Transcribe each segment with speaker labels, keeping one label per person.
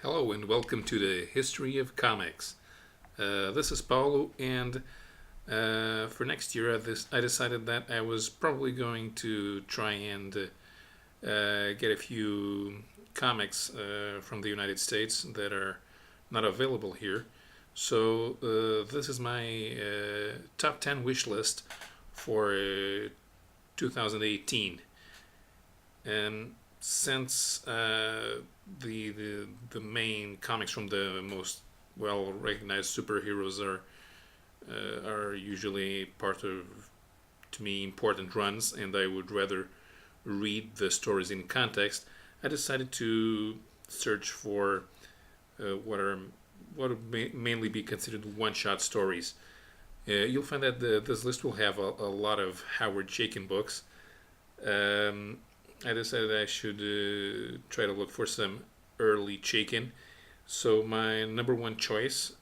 Speaker 1: Hello and welcome to the History of Comics. This is Paulo, and for next year I decided that I was probably going to try and get a few comics from the United States that are not available here. So this is my top 10 wish list for 2018. And since the main comics from the most well recognized superheroes are usually part of, to me, important runs, and I would rather read the stories in context, I decided to search for what would mainly be considered one-shot stories. You'll find that this list will have a lot of Howard Chaykin books. I decided I should try to look for some early Chaykin. So my number one choice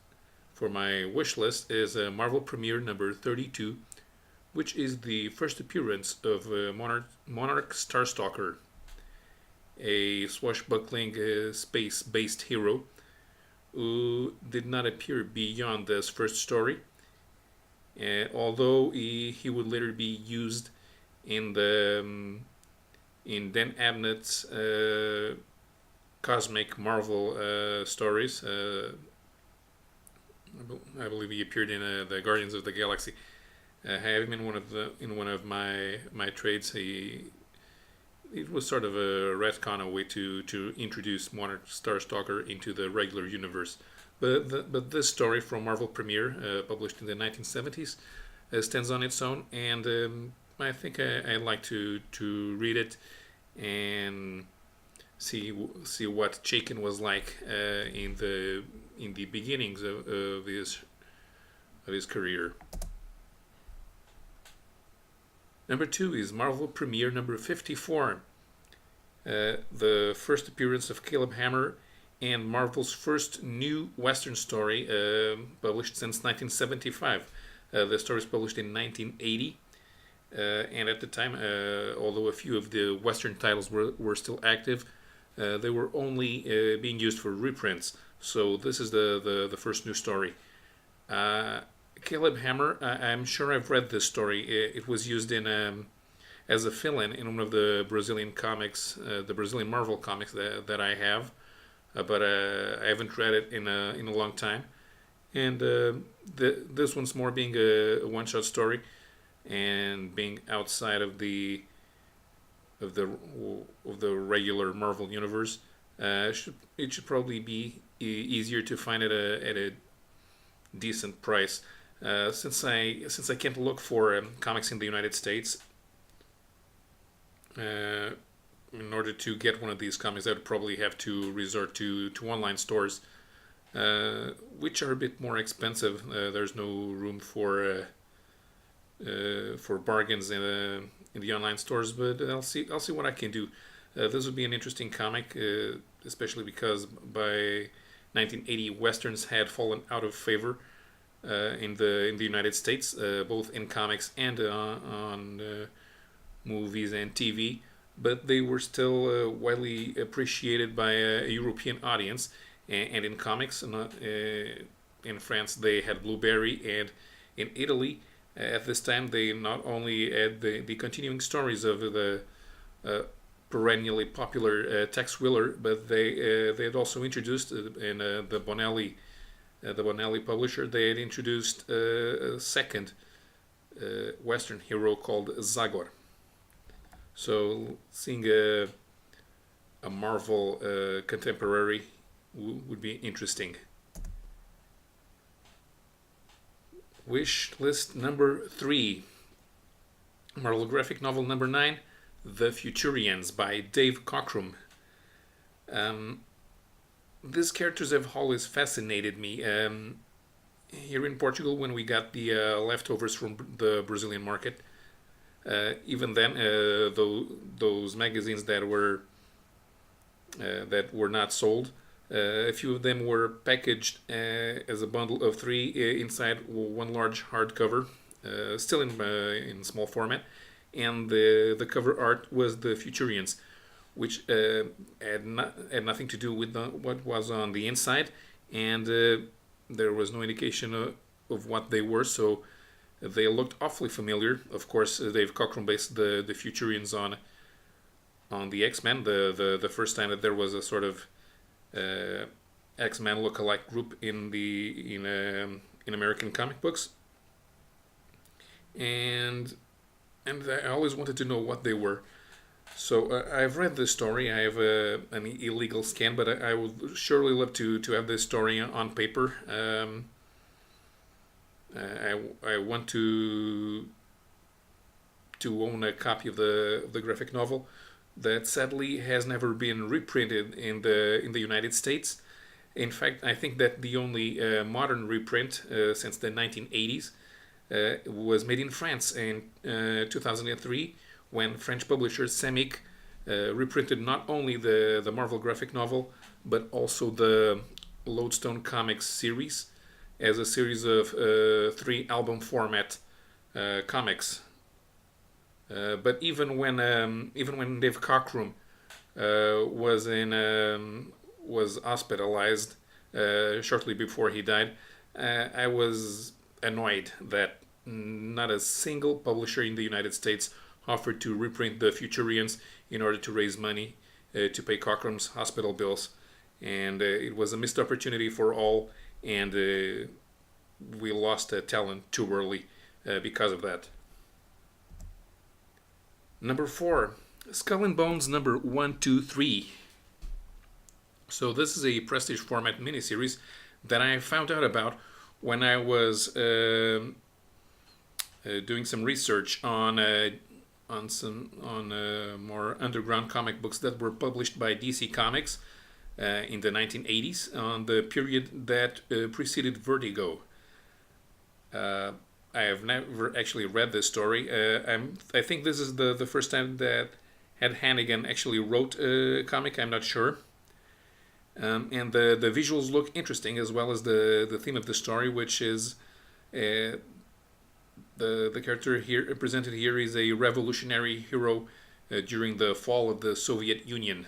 Speaker 1: for my wish list is Marvel Premiere number 32, which is the first appearance of Monark Starstalker, a swashbuckling space-based hero who did not appear beyond this first story, although he would later be used in Dan Abnett's cosmic Marvel stories. I believe he appeared in the Guardians of the Galaxy. Having in one of my trades, it was sort of a retcon, a way to introduce Monarch Starstalker into the regular universe. But this story from Marvel Premiere, published in the 1970s, stands on its own, and I think I'd like to read it and see what Chaykin was like in the beginnings of his career. Number 2 is Marvel Premiere number 54, the first appearance of Caleb Hammer and Marvel's first new Western story, published since 1975. The story was published in 1980. And at the time, although a few of the Western titles were still active, they were only being used for reprints. So this is the first new story. Caleb Hammer, I'm sure I've read this story. It was used in as a fill-in in one of the Brazilian comics, the Brazilian Marvel comics that I have, but I haven't read it in a long time. And this one's more being a one-shot story, and being outside of the regular Marvel universe. It should probably be easier to find it at a decent price. Since I can't look for comics in the United States, in order to get one of these comics, I would probably have to resort to online stores, which are a bit more expensive. There's no room for bargains in the online stores, but I'll see what I can do. This would be an interesting comic, especially because by 1980 westerns had fallen out of favor in the United States, both in comics and on movies and TV, but they were still widely appreciated by a European audience. And in comics, in France they had Blueberry, and in Italy at this time they not only had the continuing stories of the perennially popular Tex Willer, but they had also introduced in the Bonelli publisher, they had introduced a second Western hero called Zagor. So seeing a Marvel contemporary would be interesting. Wish list number 3, Marvel graphic novel number 9, The Futurians by Dave Cockrum. These characters have always fascinated me. Here in Portugal, when we got the leftovers from the Brazilian market, even then, those magazines that were not sold, a few of them were packaged as a bundle of 3 inside one large hardcover, still in small format, and the cover art was the Futurians, which had nothing to do with what was on the inside, and there was no indication of what they were, so they looked awfully familiar. Of course, Dave Cockrum based the Futurians on the X-Men, the first time that there was a sort of X-Men look-alike group in American comic books, and I always wanted to know what they were. So I've read this story. I have an illegal scan, but I would surely love to have this story on paper. I want to own a copy of the graphic novel that sadly has never been reprinted in the United States. In fact, I think that the only modern reprint since the 1980s was made in France in 2003, when French publisher Semic reprinted not only the Marvel graphic novel, but also the Lodestone Comics series as a series of 3 album format comics. But even when Dave Cockrum was hospitalized shortly before he died, I was annoyed that not a single publisher in the United States offered to reprint the Futurians in order to raise money to pay Cockrum's hospital bills, and it was a missed opportunity for all, and we lost talent too early because of that. Number 4, Skull and Bones number 123. So this is a prestige format miniseries that I found out about when I was doing some research on more underground comic books that were published by DC Comics in the 1980s, on the period that preceded Vertigo. I have never actually read this story. I think this is the first time that Ed Hannigan actually wrote a comic. I'm not sure. And the visuals look interesting, as well as the theme of the story, which is the character here presented here is a revolutionary hero during the fall of the Soviet Union.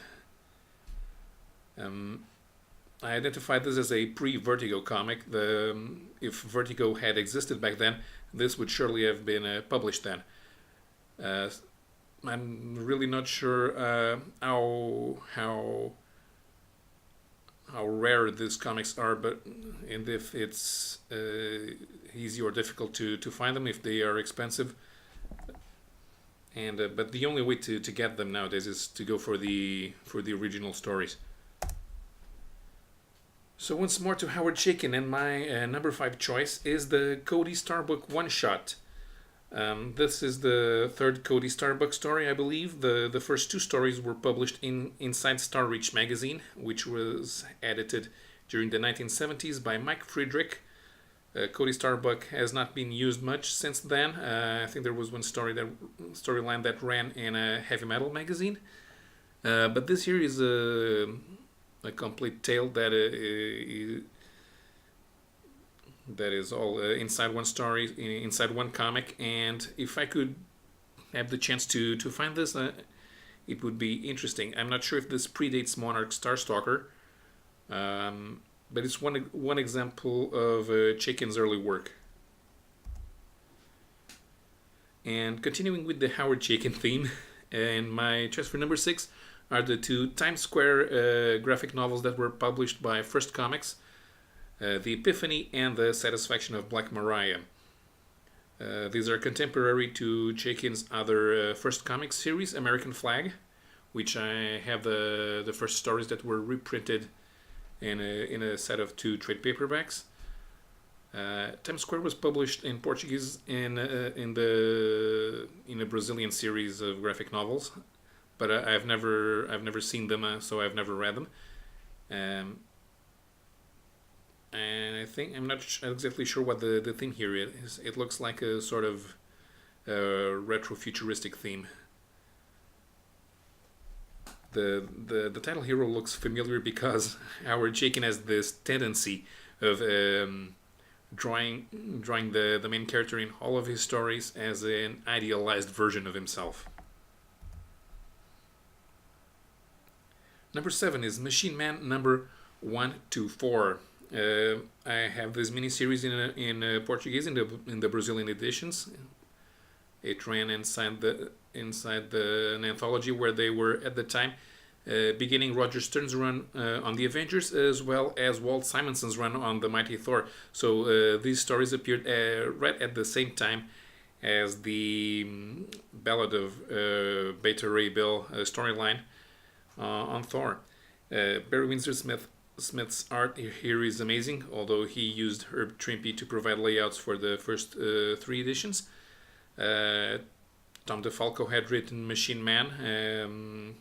Speaker 1: I identified this as a pre-Vertigo comic. If Vertigo had existed back then, this would surely have been published then. I'm really not sure how rare these comics are, and if it's easy or difficult to find them, if they are expensive. And but the only way to get them nowadays is to go for the original stories. So once more to Howard Chaykin, and my number 5 choice is the Cody Starbuck one-shot. This is the third Cody Starbuck story, I believe. The first 2 stories were published inside Star Reach magazine, which was edited during the 1970s by Mike Friedrich. Cody Starbuck has not been used much since then. I think there was one storyline that ran in a heavy metal magazine. But this here is a complete tale that is all inside one story, inside one comic. And if I could have the chance to find this, it would be interesting. I'm not sure if this predates Monarch Starstalker, but it's one example of Chaykin's early work. And continuing with the Howard Chaykin theme, and my choice for number 6 are the 2 Times Square graphic novels that were published by First Comics, The Epiphany and The Satisfaction of Black Mariah. These are contemporary to Chaykin's other First Comics series, American Flag, which I have the first stories that were reprinted in a set of 2 trade paperbacks. Times Square was published in Portuguese in a Brazilian series of graphic novels, but I've never seen them, so I've never read them. And I think I'm not exactly sure what the theme here is. It looks like a sort of retro-futuristic theme. The title hero looks familiar because Howard Chaykin has this tendency of drawing the main character in all of his stories as an idealized version of himself. Number 7 is Machine Man number 124. I have this miniseries in Portuguese in the Brazilian editions. It ran inside an anthology where they were at the time beginning Roger Stern's run on the Avengers, as well as Walt Simonson's run on the Mighty Thor. So these stories appeared right at the same time as the Ballad of Beta Ray Bill storyline on Thor. Barry Windsor Smith's art here is amazing, although he used Herb Trimpe to provide layouts for the first 3 editions. Tom DeFalco had written Machine Man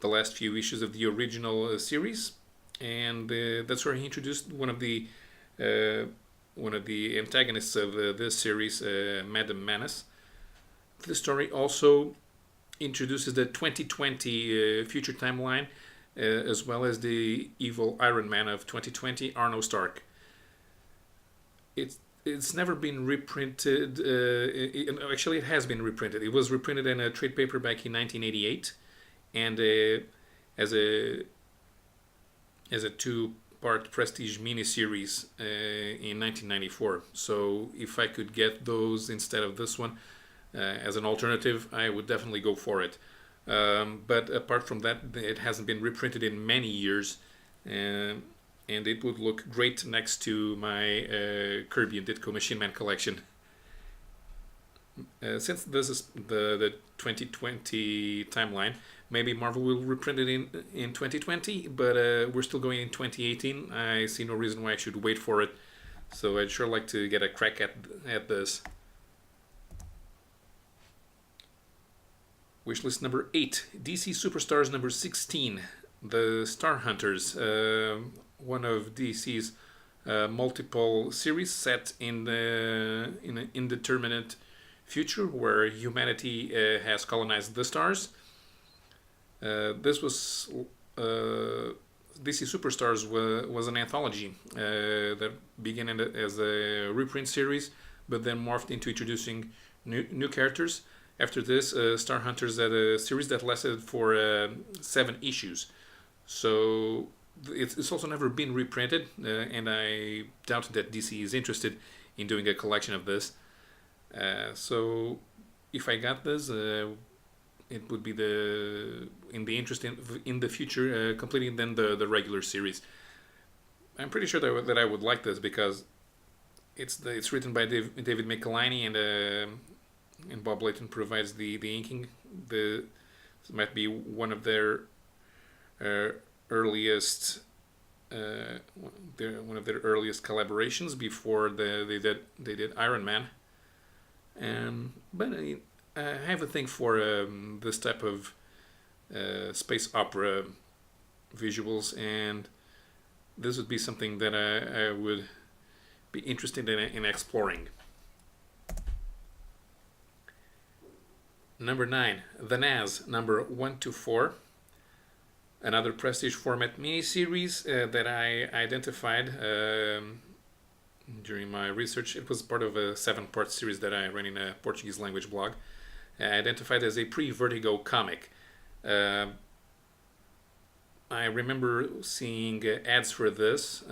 Speaker 1: the last few issues of the original series, and that's where he introduced one of the antagonists of this series, Madame Menace. The story also introduces the 2020 future timeline, as well as the evil Iron Man of 2020, Arno Stark. It's never been reprinted. Actually, it has been reprinted. It was reprinted in a trade paperback in 1988, and as a 2-part prestige miniseries in 1994. So if I could get those instead of this one as an alternative, I would definitely go for it. But apart from that, it hasn't been reprinted in many years, and it would look great next to my Kirby and Ditko Machine Man collection. Since this is the 2020 timeline, maybe Marvel will reprint it in 2020, but we're still going in 2018. I see no reason why I should wait for it, so I'd sure like to get a crack at this. Wishlist number 8, DC Superstars number 16, The Star Hunters, one of DC's multiple series set in an indeterminate future where humanity has colonized the stars. This was DC Superstars was an anthology that began as a reprint series, but then morphed into introducing new characters. After this, Star Hunters had a series that lasted for 7 issues. So it's also never been reprinted, and I doubt that DC is interested in doing a collection of this. So if I got this, it would be in the interest in the future completing then the regular series. I'm pretty sure that I would like this because it's written by David Michelinie and Bob Layton provides the inking. This might be one of their earliest collaborations before they did Iron Man. But I have a thing for this type of space opera visuals, and this would be something that I would be interested in exploring. Number 9, The Naz, number 124. Another prestige format miniseries that I identified during my research. It was part of a 7-part series that I ran in a Portuguese language blog. Identified as a pre-Vertigo comic. I remember seeing ads for this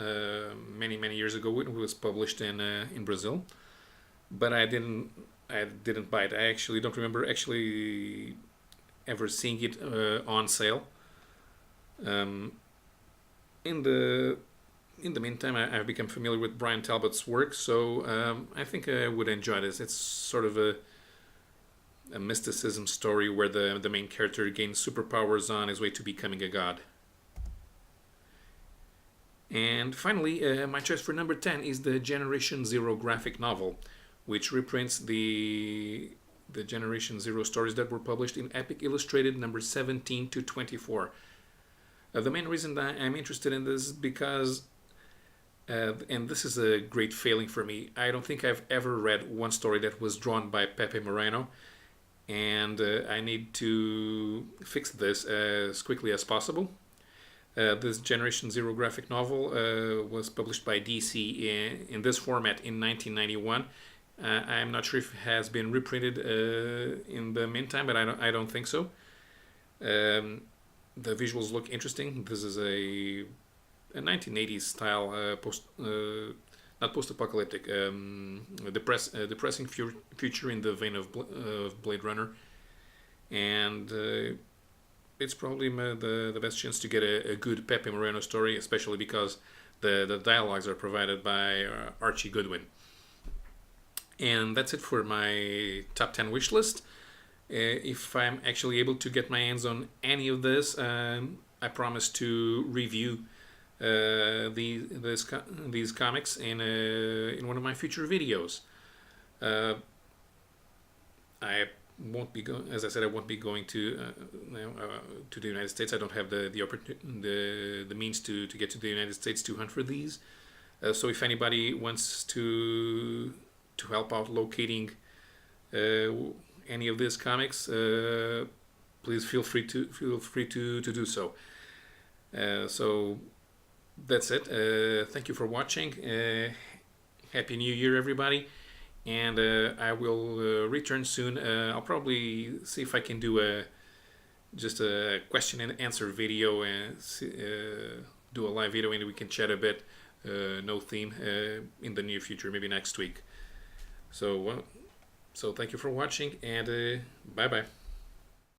Speaker 1: many years ago when it was published in Brazil, but I didn't buy it. I actually don't remember ever seeing it on sale. In the meantime, I've become familiar with Brian Talbot's work, so I think I would enjoy this. It's sort of a mysticism story where the main character gains superpowers on his way to becoming a god. And finally, my choice for number 10 is the Generation Zero graphic novel, which reprints the Generation Zero stories that were published in Epic Illustrated number 17 to 24. The main reason that I'm interested in this is because, and this is a great failing for me, I don't think I've ever read one story that was drawn by Pepe Moreno, and I need to fix this as quickly as possible. This Generation Zero graphic novel was published by DC in this format in 1991. I'm not sure if it has been reprinted in the meantime, but I don't think so. the visuals look interesting. This is a 1980s style not post-apocalyptic, depressing future in the vein of Blade Runner, and it's probably the best chance to get a good Pepe Moreno story, especially because the dialogues are provided by Archie Goodwin. And that's it for my top 10 wish list. If I'm actually able to get my hands on any of this, I promise to review these comics in one of my future videos. I won't be going, as I said, I won't be going to to the United States. I don't have the means to get to the United States to hunt for these. So if anybody wants to help out locating any of these comics, please feel free to do so. So that's it. Thank you for watching. Happy New Year, everybody. And I will return soon. I'll probably see if I can do just a question and answer video and do a live video and we can chat a bit. No theme in the near future, maybe next week. So thank you for watching, and bye bye.